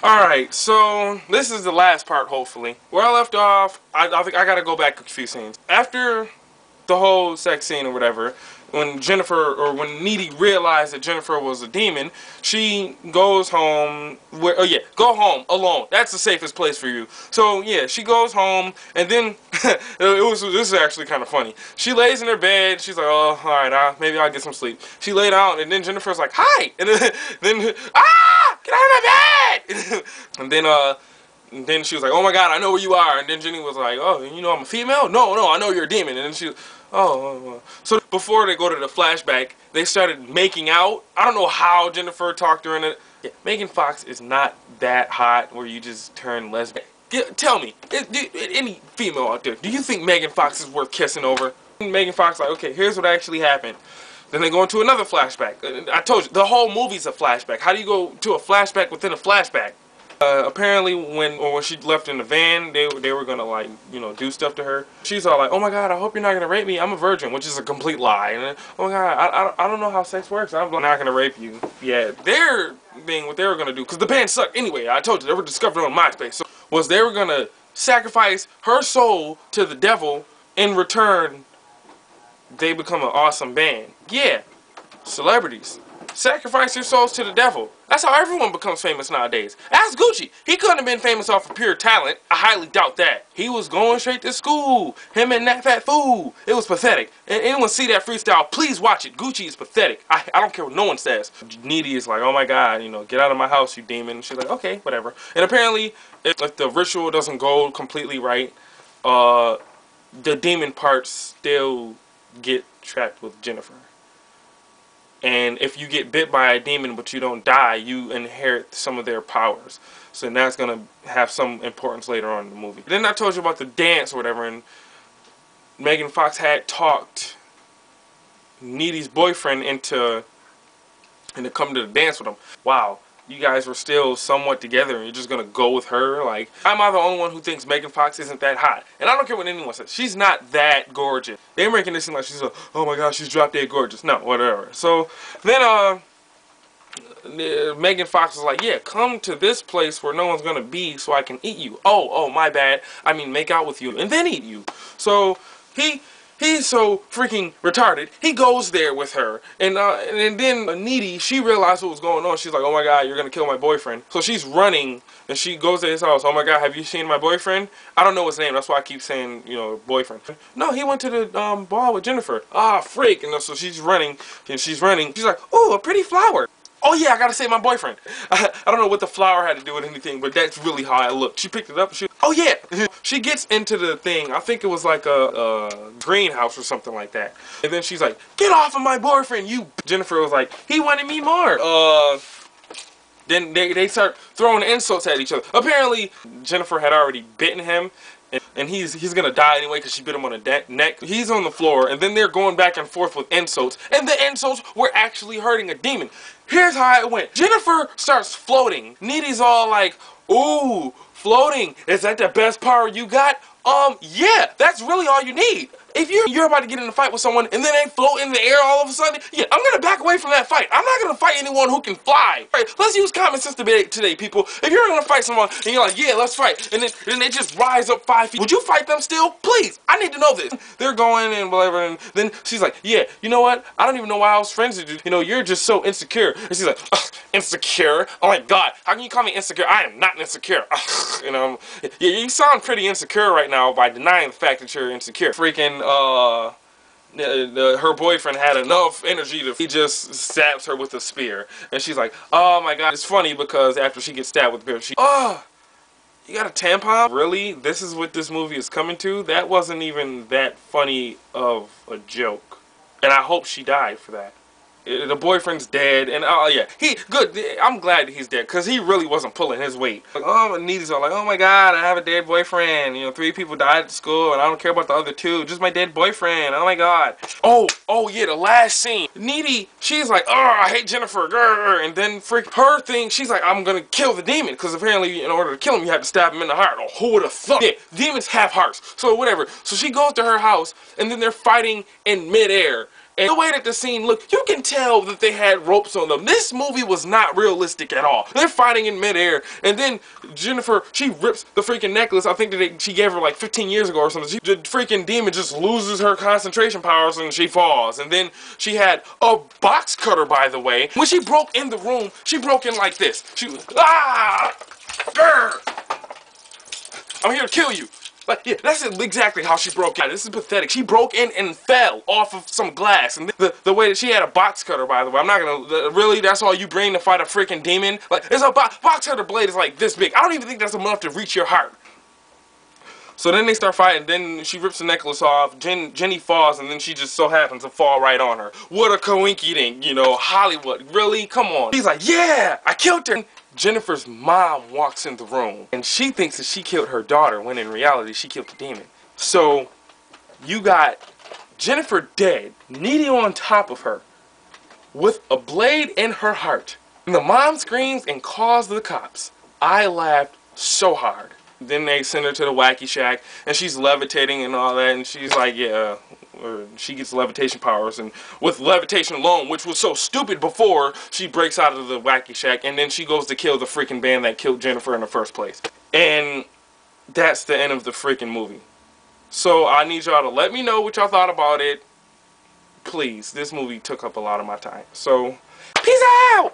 Alright, so this is the last part, hopefully. Where I left off, I think I gotta go back a few scenes. After the whole sex scene or whatever, when Jennifer, or when Needy realized that Jennifer was a demon, she goes home, oh yeah, go home, alone. That's the safest place for you. So yeah, she goes home, and then, this is actually kind of funny. She lays in her bed, she's like, oh, alright, maybe I'll get some sleep. She laid out, and then Jennifer's like, hi! And then get out of my bed! And then she was like, oh my god, I know where you are. And then Jenny was like, oh, you know I'm a female? No, no, I know you're a demon. And then she, So before they go to the flashback, they started making out. I don't know how Jennifer talked her in it. Yeah, Megan Fox is not that hot where you just turn lesbian. Tell me, any female out there, do you think Megan Fox is worth kissing over? Megan Fox like, okay, here's what actually happened. Then they go into another flashback. I told you, the whole movie's a flashback. How do you go to a flashback within a flashback? Apparently when she left in the van, they were gonna, like, you know, do stuff to her. She's all like, oh my god, I hope you're not gonna rape me, I'm a virgin, which is a complete lie. And then, oh my god, I don't know how sex works, I'm not gonna rape you. Yeah, their thing, what they were gonna do, because the band sucked anyway, I told you, they were discovered on MySpace, so, was they were gonna sacrifice her soul to the devil. In return, they become an awesome band. Yeah, celebrities. Sacrifice your souls to the devil. That's how everyone becomes famous nowadays. Ask Gucci. He couldn't have been famous off of pure talent. I highly doubt that. He was going straight to school. Him and that fat fool. It was pathetic. And anyone see that freestyle, please watch it. Gucci is pathetic. I don't care what no one says. Needy is like, oh my god, you know, get out of my house, you demon. And she's like, okay, whatever. And apparently, if the ritual doesn't go completely right, the demon parts still get trapped with Jennifer. And if you get bit by a demon but you don't die, you inherit some of their powers. So that's going to have some importance later on in the movie. Then I told you about the dance or whatever, and Megan Fox had talked Needy's boyfriend into coming to the dance with him. Wow. You guys were still somewhat together and you're just going to go with her? Like, am I the only one who thinks Megan Fox isn't that hot? And I don't care what anyone says. She's not that gorgeous. They're making it seem like she's oh my gosh, she's drop dead gorgeous. No, whatever. So, then, Megan Fox was like, yeah, come to this place where no one's going to be so I can eat you. Oh, my bad. I mean, make out with you and then eat you. So, he's so freaking retarded. He goes there with her, and then Needy, she realized what was going on. She's like, "Oh my god, you're gonna kill my boyfriend!" So she's running, and she goes to his house. Oh my god, have you seen my boyfriend? I don't know his name. That's why I keep saying, you know, boyfriend. No, he went to the ball with Jennifer. Ah, freak! And so she's running, and she's running. She's like, "Oh, a pretty flower." Oh yeah, I gotta save my boyfriend. I don't know what the flower had to do with anything, but that's really how I looked. She picked it up and oh yeah! She gets into the thing, I think it was like a greenhouse or something like that. And then she's like, get off of my boyfriend, you! Jennifer was like, he wanted me more. Then they start throwing insults at each other. Apparently, Jennifer had already bitten him. And he's gonna die anyway because she bit him on the neck. He's on the floor, and then they're going back and forth with insults, and the insults were actually hurting a demon. Here's how it went. Jennifer starts floating. Needy's all like, ooh, floating. Is that the best power you got? Yeah, that's really all you need. If you're about to get in a fight with someone and then they float in the air all of a sudden, yeah, I'm gonna back away from that fight. I'm not gonna fight anyone who can fly. Right, let's use common sense today, people. If you're gonna fight someone and you're like, yeah, let's fight, and then they just rise up 5 feet, would you fight them still? Please, I need to know this. They're going and whatever, and then she's like, yeah, you know what? I don't even know why I was friends with you. You know, you're just so insecure. And she's like, insecure? Oh my god, how can you call me insecure? I am not insecure. You know, yeah, you sound pretty insecure right now by denying the fact that you're insecure. Freaking, her boyfriend had enough energy to, he just stabs her with a spear. And she's like, oh my god. It's funny because after she gets stabbed with a spear, oh, you got a tampon? Really? This is what this movie is coming to? That wasn't even that funny of a joke. And I hope she died for that. The boyfriend's dead, and yeah, good. I'm glad that he's dead, because he really wasn't pulling his weight. Like, oh, Needy's all like, oh my god, I have a dead boyfriend. You know, 3 people died at school, and I don't care about the other 2. Just my dead boyfriend. Oh my god. Oh yeah, the last scene. Needy, she's like, oh, I hate Jennifer. Grr. And then her thing, she's like, I'm gonna kill the demon, because apparently in order to kill him, you have to stab him in the heart. Oh, who would have thought? Yeah, demons have hearts. So whatever. So she goes to her house, and then they're fighting in midair. And the way that the scene looked, you can tell that they had ropes on them. This movie was not realistic at all. They're fighting in midair, and then Jennifer, she rips the freaking necklace. I think that she gave her like 15 years ago or something. The freaking demon just loses her concentration powers and she falls. And then she had a box cutter, by the way. When she broke in the room, she broke in like this. She was, ah! Grr! I'm here to kill you. Like, yeah, that's exactly how she broke in. This is pathetic. She broke in and fell off of some glass. And the way that she had a box cutter, by the way, I'm not gonna, really, that's all you bring to fight a freaking demon? Like, it's a box cutter blade is like this big. I don't even think that's enough to reach your heart. So then they start fighting, then she rips the necklace off, Jenny falls, and then she just so happens to fall right on her. What a coinky-dink, you know, Hollywood, really? Come on. He's like, yeah, I killed her. Jennifer's mom walks in the room, and she thinks that she killed her daughter, when in reality, she killed the demon. So, you got Jennifer dead, Needy on top of her, with a blade in her heart. And the mom screams and calls the cops. I laughed so hard. Then they send her to the wacky shack, and she's levitating and all that, and she's like, yeah, she gets levitation powers, and with levitation alone, which was so stupid before, she breaks out of the wacky shack, and then she goes to kill the freaking band that killed Jennifer in the first place. And that's the end of the freaking movie. So I need y'all to let me know what y'all thought about it. Please, this movie took up a lot of my time. So, peace out!